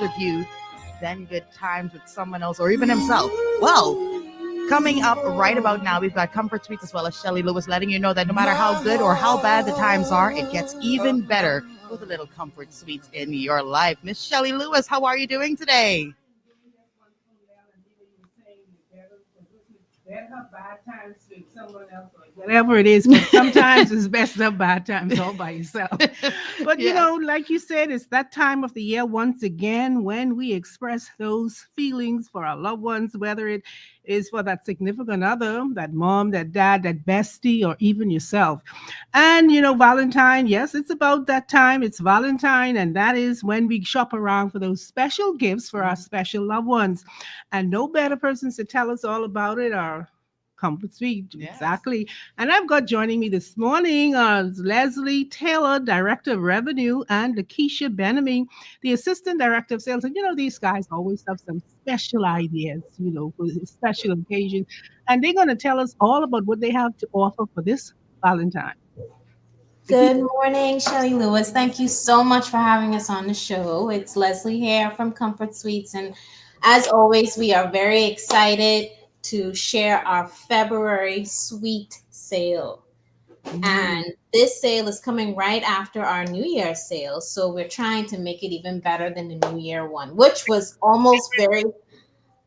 with you than good times with someone else or even himself. Well, coming up right about now, we've got Comfort Suites as well as Shelly Lewis letting you know that no matter how good or how bad the times are, it gets even better with a little Comfort Suites in your life. Miss Shelly Lewis, how are you doing today? Whatever it is, but sometimes it's best to have bad times all by yourself. But Yes. like you said, it's that time of the year once again when we express those feelings for our loved ones, whether it is for that significant other, that mom, that dad, that bestie, or even yourself. And Valentine, yes, it's about that time. It's Valentine, and that is when we shop around for those special gifts for our special loved ones. And no better persons to tell us all about it are Comfort Suite, Yes. exactly. And I've got joining me this morning Leslie Taylor, Director of Revenue, and Lakeisha Benamy, the Assistant Director of Sales. And these guys always have some special ideas, for special occasions. And they're going to tell us all about what they have to offer for this Valentine. Good Lakeisha? morning, Shelly Lewis. Thank you so much for having us on the show. It's Leslie here from Comfort Suites. And as always, we are very excited to share our February suite sale. And this sale is coming right after our New Year sale. So we're trying to make it even better than the New Year one, which was almost very,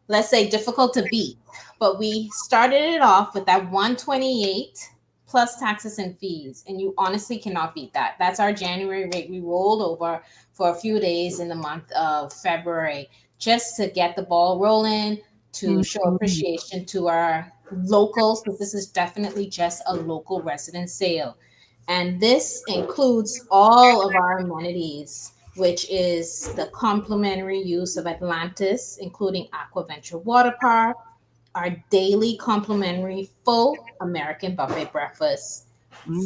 let's say, difficult to beat. But we started it off with that 128 plus taxes and fees, and you honestly cannot beat that. That's our January rate. We rolled over for a few days in the month of February just to get the ball rolling, to show Mhm. appreciation to our locals, because this is definitely just a local resident sale. And this includes all of our amenities, which is the complimentary use of Atlantis, including Aquaventure Water Park, our daily complimentary full American buffet breakfast,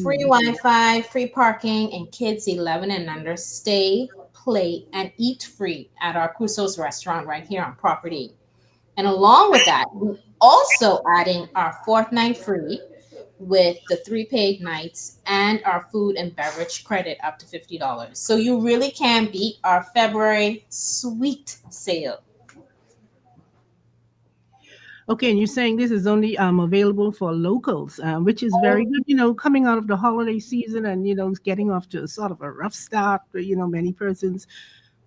free Mm. Wi-Fi, free parking, and kids 11 and under stay, play, and eat free at our Crusoe's restaurant right here on property. And along with that, we also adding our fourth night free with the three paid nights and our food and beverage credit up to $50. So you really can beat our February sweet sale. Okay, and you're saying this is only available for locals, which is very good. Coming out of the holiday season and getting off to sort of a rough start. Many persons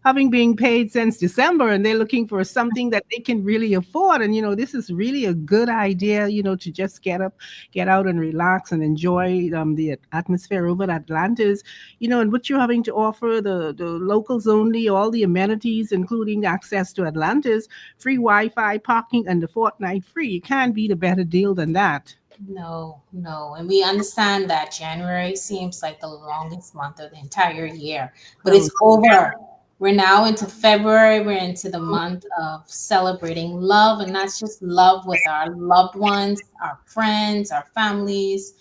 having been paid since December and they're looking for something that they can really afford. And this is really a good idea, to just get out and relax and enjoy the atmosphere over at Atlantis, and what you're having to offer the locals only, all the amenities, including access to Atlantis, free Wi-Fi, parking, and the fortnight free. You can't beat a better deal than that. No, no. And we understand that January seems like the longest month of the entire year, but Oh, it's over. We're now into February. We're into the month of celebrating love, and that's just love with our loved ones, our friends, our families,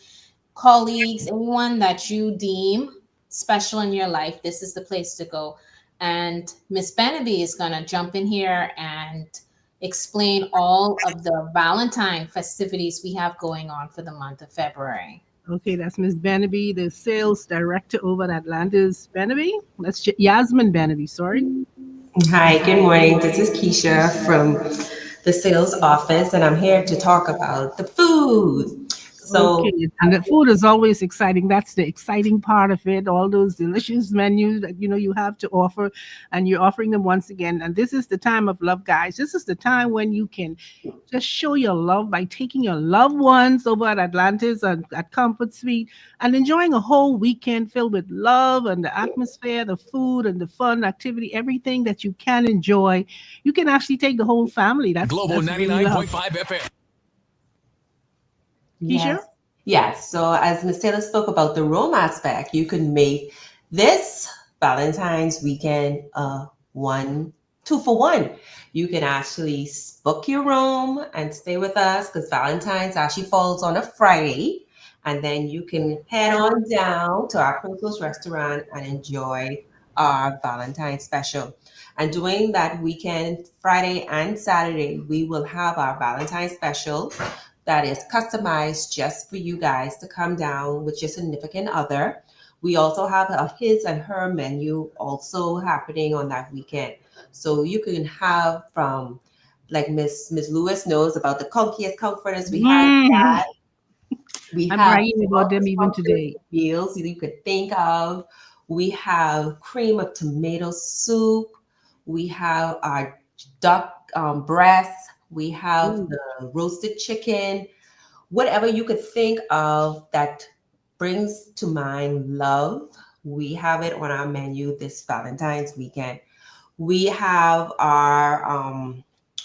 colleagues, anyone that you deem special in your life. This is the place to go. And Miss Benaby is going to jump in here and explain all of the Valentine festivities we have going on for the month of February. okay, that's Miss Benaby, the sales director over at Atlantis. Benaby, Yasmin Benaby, sorry. Hi, good morning. This is Keisha from the sales office, and I'm here to talk about the food. So, Okay, and the food is always exciting. That's the exciting part of it. All those delicious menus that you have to offer, and you're offering them once again. And this is the time of love, guys. This is the time when you can just show your love by taking your loved ones over at Atlantis and at Comfort Suite and enjoying a whole weekend filled with love and the atmosphere, the food and the fun activity, everything that you can enjoy. You can actually take the whole family. Global That's really love. 99.5 FM. Keisha? yes, yes. So, as Ms. Taylor spoke about the Rome aspect, you could make this Valentine's weekend one, two for one. You can actually book your room and stay with us because Valentine's actually falls on a Friday. And then you can head on down to our Princess restaurant and enjoy our Valentine's special. And during that weekend, Friday and Saturday, we will have our Valentine's special that is customized just for you guys to come down with your significant other. We also have a his and her menu also happening on that weekend. So you can have from, like Miss Lewis knows about the Conkiest Comforters. We have Mm. we I'm have bragging about all them the even comforts today. meals you could think of. We have cream of tomato soup. We have our duck breasts. We have Ooh. the roasted chicken. Whatever you could think of that brings to mind love, we have it on our menu this Valentine's weekend. We have our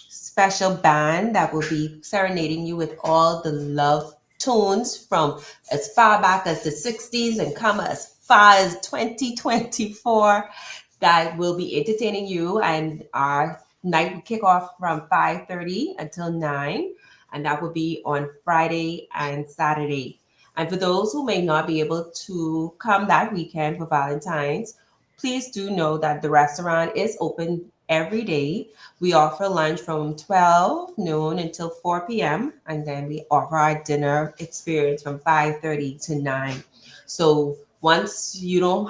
special band that will be serenading you with all the love tunes from as far back as the 60s and come as far as 2024 that will be entertaining you. And our night will kick off from 5:30 until 9, and that will be on Friday and Saturday. And for those who may not be able to come that weekend for Valentine's, please do know that the restaurant is open every day. We offer lunch from 12 noon until 4 p.m. and then we offer our dinner experience from 5:30 to 9. So once you're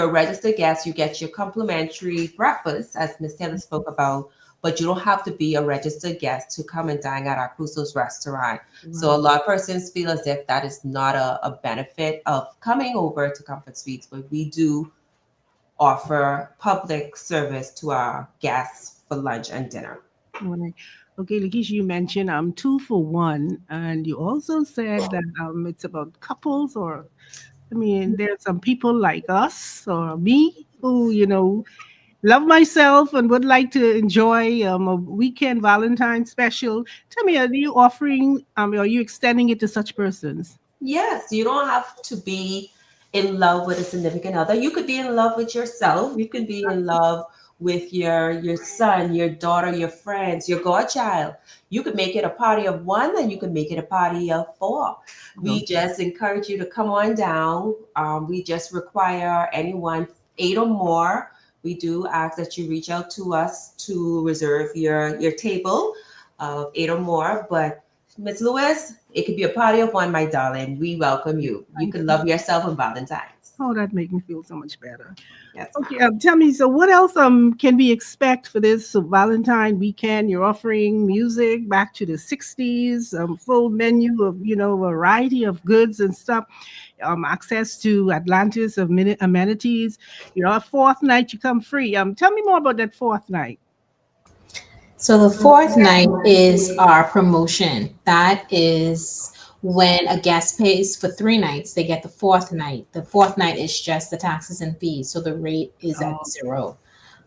a registered guest, you get your complimentary breakfast, as Miss Taylor spoke about, but you don't have to be a registered guest to come and dine at our Crusoe's restaurant. So a Right. lot of persons feel as if that is not a benefit of coming over to Comfort Suites, but we do offer public service to our guests for lunch and dinner. Right. Okay, Lakeisha, you mentioned 2 for 1, and you also said that it's about couples, or I mean, there's some people like us or me who, love myself and would like to enjoy a weekend Valentine special. Tell me, are you offering, are you extending it to such persons? Yes, you don't have to be in love with a significant other. You could be in love with yourself. You could be in love with your son, your daughter, your friends, your godchild. You could make it a party of one, and you could make it a party of four. We Okay. just encourage you to come on down. We just require anyone 8 or more. We do ask that you reach out to us to reserve your table of 8 or more, but Miss Lewis, it could be a party of one, my darling. We welcome you. You Thank can you. love yourself on Valentine's. Oh, that makes me feel so much better. Yes, Okay, ma'am. tell me, so what else can we expect for this Valentine weekend? You're offering music back to the 60s, full menu of, variety of goods and stuff, access to Atlantis of amenities. A fourth night you come free. Tell me more about that fourth night. So the fourth night is our promotion. That is when a guest pays for 3 nights, they get the fourth night. The fourth night is just the taxes and fees, so the rate is at Oh, zero.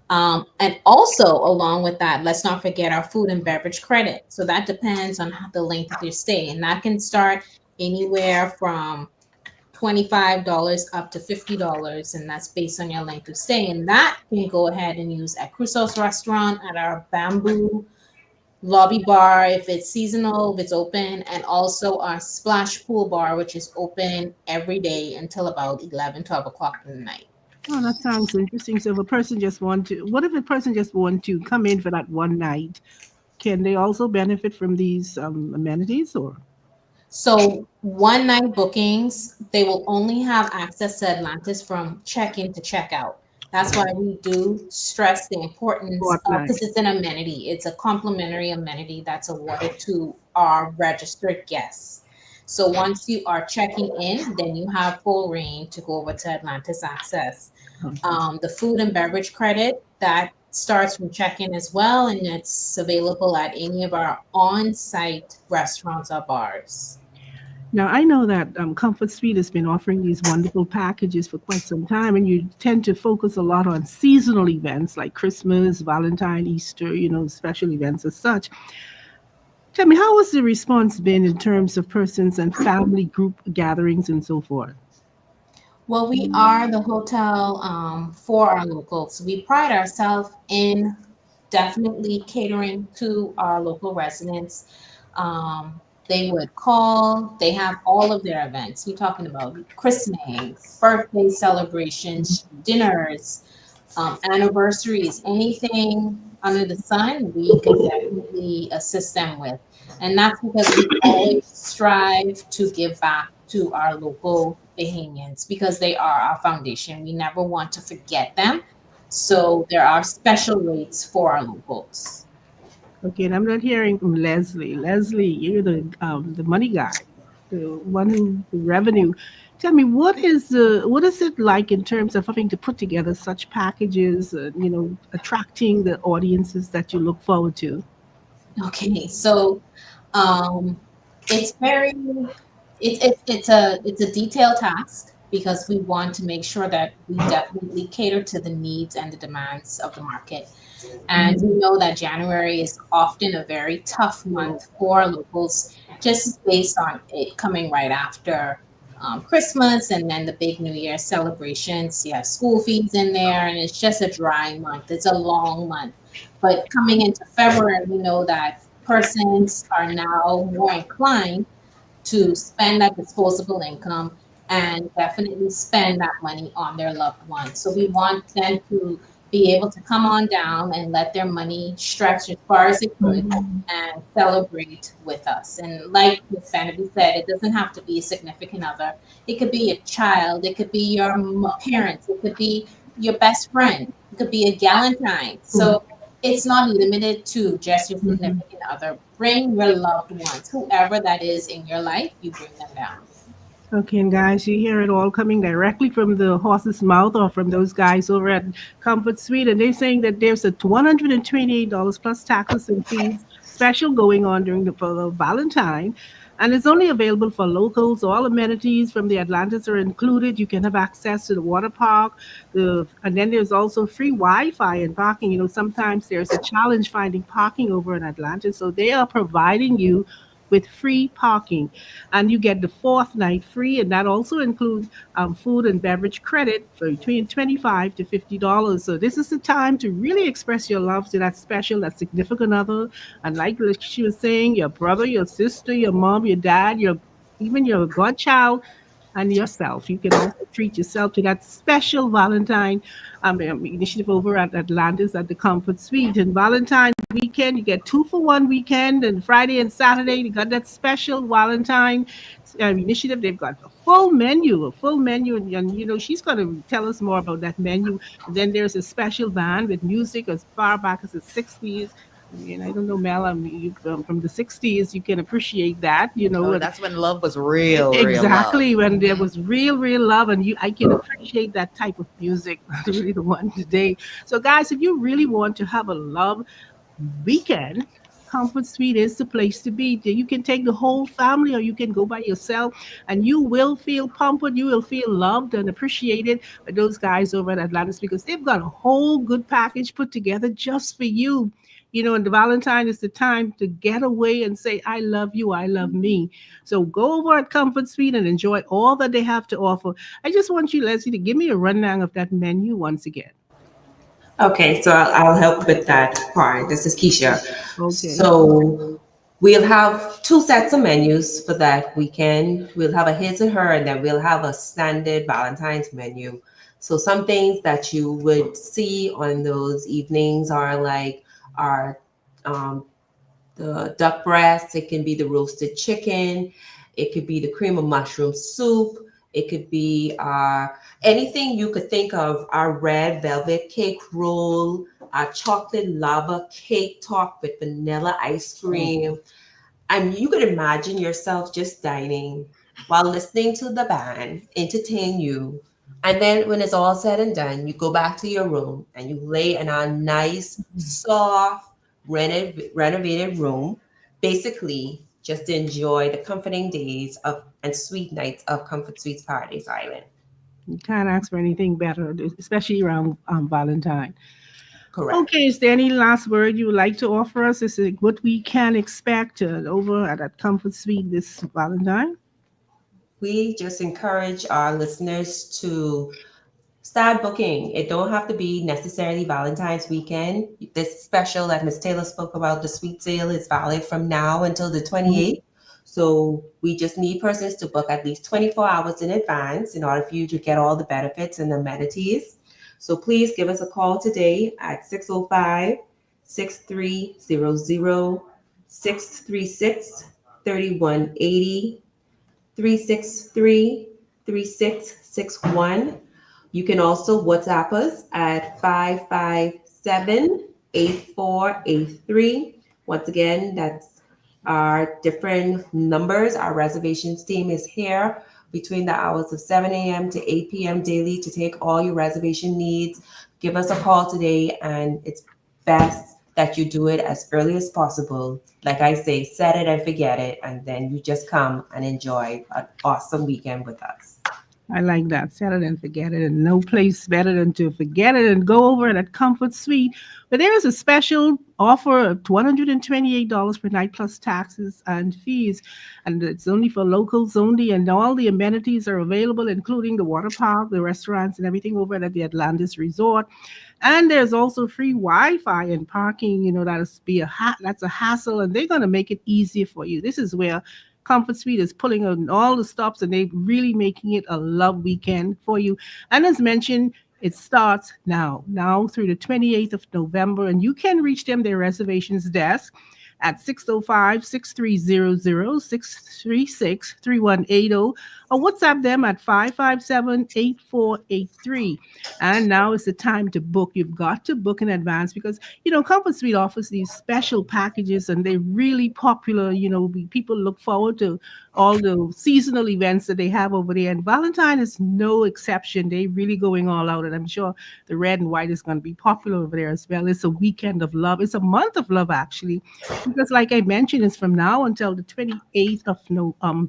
And also, along with that, let's not forget our food and beverage credit. So that depends on the length of your stay, and that can start anywhere from $25 up to $50, and that's based on your length of stay. And that you can go ahead and use at Crusoe's restaurant, at our Bamboo lobby bar if it's seasonal, if it's open, and also our Splash Pool bar, which is open every day until about 11, 12 o'clock in the night. oh, that sounds interesting. So if a person just want to, what if a person just want to come in for that one night? Can they also benefit from these amenities, or? So one night bookings, they will only have access to Atlantis from check-in to check-out. That's why we do stress the importance of, Fortnight. because it's an amenity. It's a complimentary amenity that's awarded to our registered guests. So once you are checking in, then you have full reign to go over to Atlantis Access. Okay. The food and beverage credit that starts from check-in as well, and it's available at any of our on-site restaurants or bars. Now, I know that Comfort Suite has been offering these wonderful packages for quite some time, and you tend to focus a lot on seasonal events like Christmas, Valentine, Easter, special events as such. Tell me, how has the response been in terms of persons and family group gatherings and so forth? Well, we are the hotel for our locals. We pride ourselves in definitely catering to our local residents. They would call, they have all of their events. We're talking about christenings, birthday celebrations, dinners, anniversaries, anything under the sun, we can definitely assist them with. And that's because we always strive to give back to our local Bahamians because they are our foundation. We never want to forget them. So there are special rates for our locals. Okay, and I'm not hearing from Leslie. Leslie, you're the money guy, the one who the revenue. Tell me, what is it like in terms of having to put together such packages? Attracting the audiences that you look forward to. Okay, so um, it's very it's a detailed task because we want to make sure that we definitely cater to the needs and the demands of the market. And we Mhm. know that January is often a very tough month for locals, just based on it coming right after Christmas and then the big New Year celebrations. You have school fees in there, and it's just a dry month. It's a long month. But coming into February, we know that persons are now more inclined to spend that disposable income and definitely spend that money on their loved ones. So we want them to be able to come on down and let their money stretch as far as it could Mhm. and celebrate with us. And like Miss Vanity said, it doesn't have to be a significant other. It could be a child, it could be your parents, it could be your best friend, it could be a galentine. So it's not limited to just your Mhm. significant other. Bring your loved ones, whoever that is in your life, you bring them down. Okay, and guys, you hear it all coming directly from the horse's mouth or from those guys over at Comfort Suite, and they're saying that there's a $128 plus taxes and fees special going on during for the Valentine, and it's only available for locals. All amenities from the Atlantis are included. You can have access to the water park, and then there's also free Wi-Fi and parking. Sometimes there's a challenge finding parking over in Atlantis, so they are providing you with free parking, and you get the fourth night free, and that also includes food and beverage credit for between $25 to $50. So this is the time to really express your love to that special, that significant other, and like she was saying, your brother, your sister, your mom, your dad, your even your godchild and yourself. You can also treat yourself to that special Valentine initiative over at Atlantis at the Comfort Suite. And Valentine weekend, you get 2 for 1 weekend, and Friday and Saturday, you got that special Valentine initiative. They've got a full menu, and she's going to tell us more about that menu. And then there's a special band with music as far back as the 60s. And I don't know, Mel, from the 60s, you can appreciate that, Oh, that's when love was real, real love. exactly, when there Mhm. was real love, and I can appreciate that type of music. Not really the one today. So guys, if you really want to have a love weekend, Comfort Suite is the place to be. You can take the whole family or you can go by yourself, and you will feel pampered. You will feel loved and appreciated by those guys over at Atlantis, because they've got a whole good package put together just for you. And the Valentine is the time to get away and say, I love you, I love me. So go over at Comfort Suite and enjoy all that they have to offer. I just want you, Leslie, to give me a rundown of that menu once again. Okay, so I'll help with that part. This is Keisha. Okay. So we'll have two sets of menus for that weekend. We'll have a his and her, and then we'll have a standard Valentine's menu. So some things that you would see on those evenings are like our um, the duck breast, it can be the roasted chicken, it could be the cream of mushroom soup, it could be anything you could think of, our red velvet cake roll, our chocolate lava cake topped with vanilla ice cream. And you could imagine yourself just dining while listening to the band entertain you. And then when it's all said and done, you go back to your room and you lay in a nice, soft, renovated room, basically just to enjoy the comforting days of and sweet nights of Comfort Suites Paradise Island. You can't ask for anything better, especially around Valentine. Correct. Okay, is there any last word you would like to offer us? Is it what we can expect over at that Comfort Suite this Valentine? We just encourage our listeners to start booking. It don't have to be necessarily Valentine's weekend. This special that Miss Taylor spoke about, the sweet sale, is valid from now until the 28th. So we just need persons to book at least 24 hours in advance in order for you to get all the benefits and amenities. So please give us a call today at 605 6300 636 3180. 363 3661. You can also WhatsApp us at 557-8483. Once again, that's our different numbers. Our reservations team is here between the hours of 7 a.m. to 8 p.m. daily to take all your reservation needs. Give us a call today, and it's best that you do it as early as possible. Like I say, set it and forget it, and then you just come and enjoy an awesome weekend with us. I like that. Set it and forget it. And no place better than to forget it and go over at Comfort Suite. But there is a special offer of $128 per night plus taxes and fees. And it's only for locals only. And all the amenities are available, including the water park, the restaurants, and everything over at the Atlantis Resort. And there's also free Wi-Fi and parking. That's a hassle, and they're going to make it easier for you. This is where Comfort Suite is pulling on all the stops, and they're really making it a love weekend for you. And as mentioned, it starts now through the 28th of November, and you can reach them, their reservations desk, at 605-630-636-3180, or WhatsApp them at 557-8483. And now is the time to book. You've got to book in advance because, Comfort Suite offers these special packages and they're really popular. People look forward to all the seasonal events that they have over there. And Valentine is no exception. They're really going all out. And I'm sure the red and white is going to be popular over there as well. It's a weekend of love. It's a month of love, actually, because like I mentioned, it's from now until the 28th of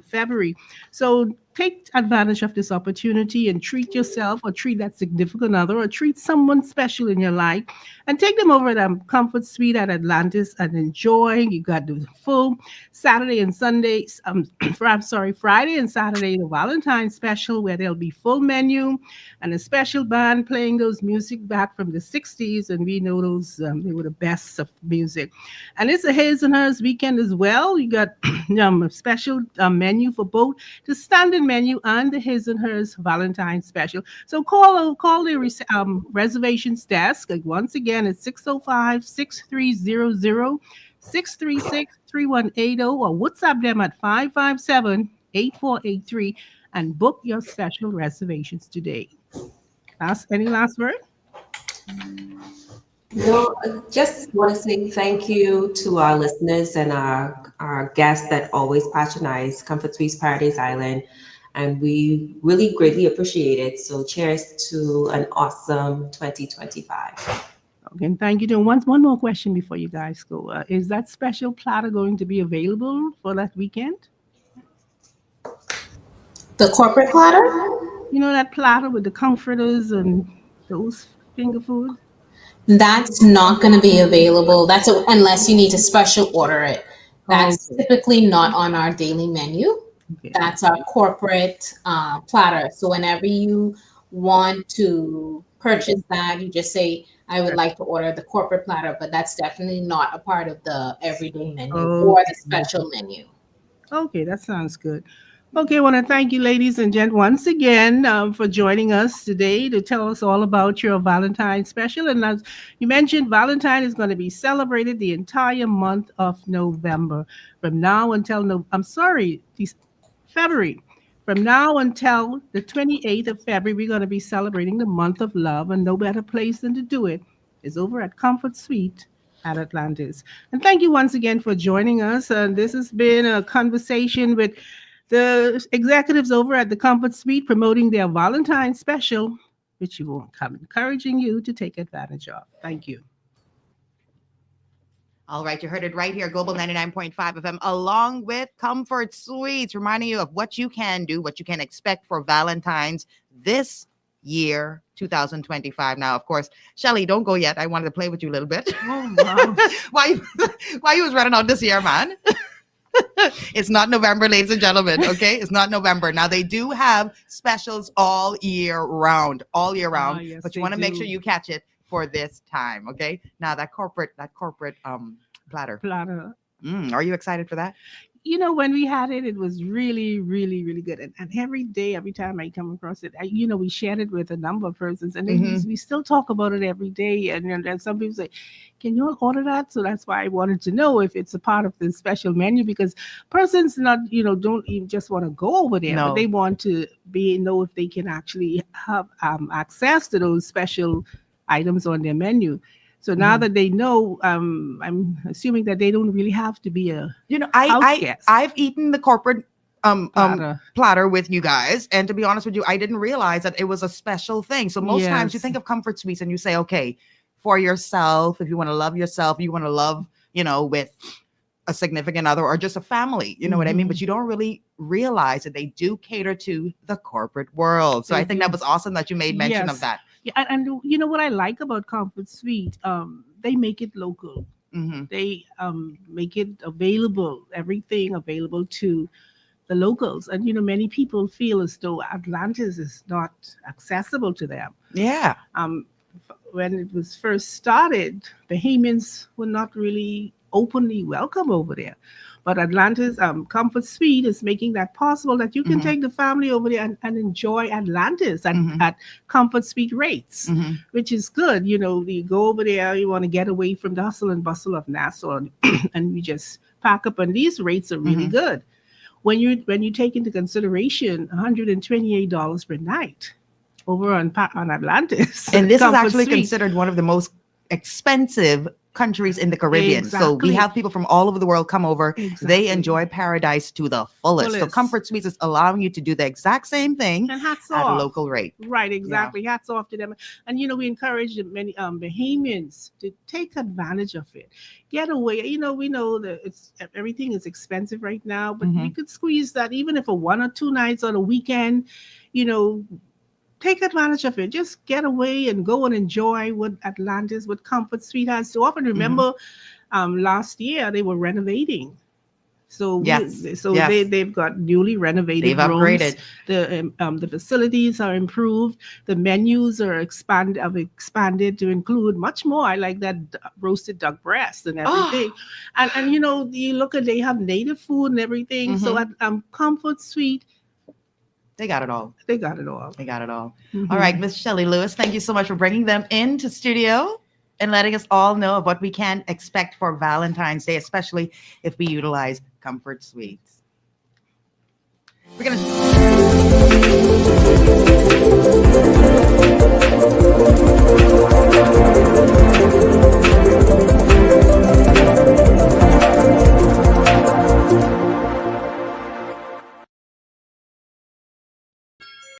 February. So take advantage of this opportunity and treat yourself or treat that significant other or treat someone special in your life and take them over to Comfort Suite at Atlantis and enjoy. You got the full Saturday and Sunday, Friday and Saturday, the Valentine's special where there'll be full menu and a special band playing those music back from the 60s. And we know those, they were the best of music. And it's a his and hers weekend as well. You got a special menu for both the standard menu and the his and hers Valentine's special. So call the reservations desk. Once again, it's 605-6300-636-3180, or WhatsApp them at 557-8483 and book your special reservations today. Any last word? No, I just want to say thank you to our listeners and our guests that always patronize Comfort Suites Paradise Island. And we really greatly appreciate it. So cheers to an awesome 2025. Okay, and thank you. One more question before you guys go. Is that special platter going to be available for that weekend? The corporate platter? That platter with the comforters and those finger food? That's not going to be available. Unless you need to special order it. That's Okay. typically not on our daily menu. Okay. That's our corporate platter. So whenever you want to purchase that, you just say, I would like to order the corporate platter, but that's definitely not a part of the everyday menu or the special menu. Okay, that sounds good. Okay, I want to thank you, ladies and gents, once again for joining us today to tell us all about your Valentine special. And as you mentioned, Valentine is going to be celebrated the entire month of November. From now until February. From now until the 28th of February, we're going to be celebrating the month of love, and no better place than to do it is over at Comfort Suite at Atlantis. And thank you once again for joining us. And this has been a conversation with the executives over at the Comfort Suite promoting their Valentine special, which we will come encouraging you to take advantage of. Thank you. All right, you heard it right here, Global 99.5 FM, along with Comfort Suites, reminding you of what you can do, what you can expect for Valentine's this year, 2025. Now, of course, Shelly, don't go yet. I wanted to play with you a little bit. Oh, wow. why you was running out this year, man? It's not November, ladies and gentlemen, okay? It's not November. Now, they do have specials all year round, Yes, but you they want to make do. sure you catch it for this time, okay? Now, that corporate platter. Platter. Are you excited for that? when we had it, it was really, really, really good. And every day, every time I come across it, we shared it with a number of persons, and Mhm. we still talk about it every day. And then some people say, "Can you all order that?" So that's why I wanted to know if it's a part of the special menu, because persons not, don't even just want to go over there, but No. they want to know if they can actually have access to those special items on their menu. So now Mhm. that they know, I'm assuming that they don't really have to be a You know, house guest. I've eaten the corporate Platter. platter with you guys, and to be honest with you, I didn't realize that it was a special thing. So most times you Yes. think of comfort suites and you say, okay, for yourself, if you want to love yourself, you want to love, with a significant other or just a family, you know what I mean? Mhm. But you don't really realize that they do cater to the corporate world. So They I think that do. was awesome that you made mention of Yes. that. Yeah, and you know what I like about Comfort Suite? They make it local. Hmm. They make it available, everything available to the locals. And many people feel as though Atlantis is not accessible to them. Yeah. Um, when it was first started, Bahamians were not really openly welcome over there. But Atlantis Comfort Suite is making that possible, that you can Hmm. take the family over there and enjoy Atlantis Mhm. at Comfort Suite rates, Hmm. which is good. You go over there, you want to get away from the hustle and bustle of Nassau, and you just pack up, and these rates are really Hmm. good. When you take into consideration $128 per night over on Atlantis And this is Comfort actually Suite. considered one of the most expensive countries in the Caribbean. So we Exactly. have people from all over the world come over. They Exactly. enjoy paradise to the fullest. So Fullest. Comfort Suites is allowing you to do the exact same thing And hats at a off. local rate. Right, exactly. Hats off to them. And we encourage the many Bahamians to take advantage of it. Get away. We know that everything is expensive right now, but we Mhm. could squeeze that even if for 1 or 2 nights on a weekend, you know, take advantage of it. Just get away and go and enjoy what Comfort Suite has to offer. Mhm. Remember, last year they were renovating. So Yes. Yes. they've got newly They've renovated rooms. upgraded. The facilities are improved. The menus are expanded to include much more. I like that roasted duck breast and everything. Oh. And you look at, they have native food and everything. So Mhm. at Comfort Suite, They got it all. they got it all. They got it all. All right, Mhm. Miss Shelley Lewis, thank you so much for bringing them into studio and letting us all know of what we can expect for Valentine's Day, especially if we utilize Comfort Suites. We're gonna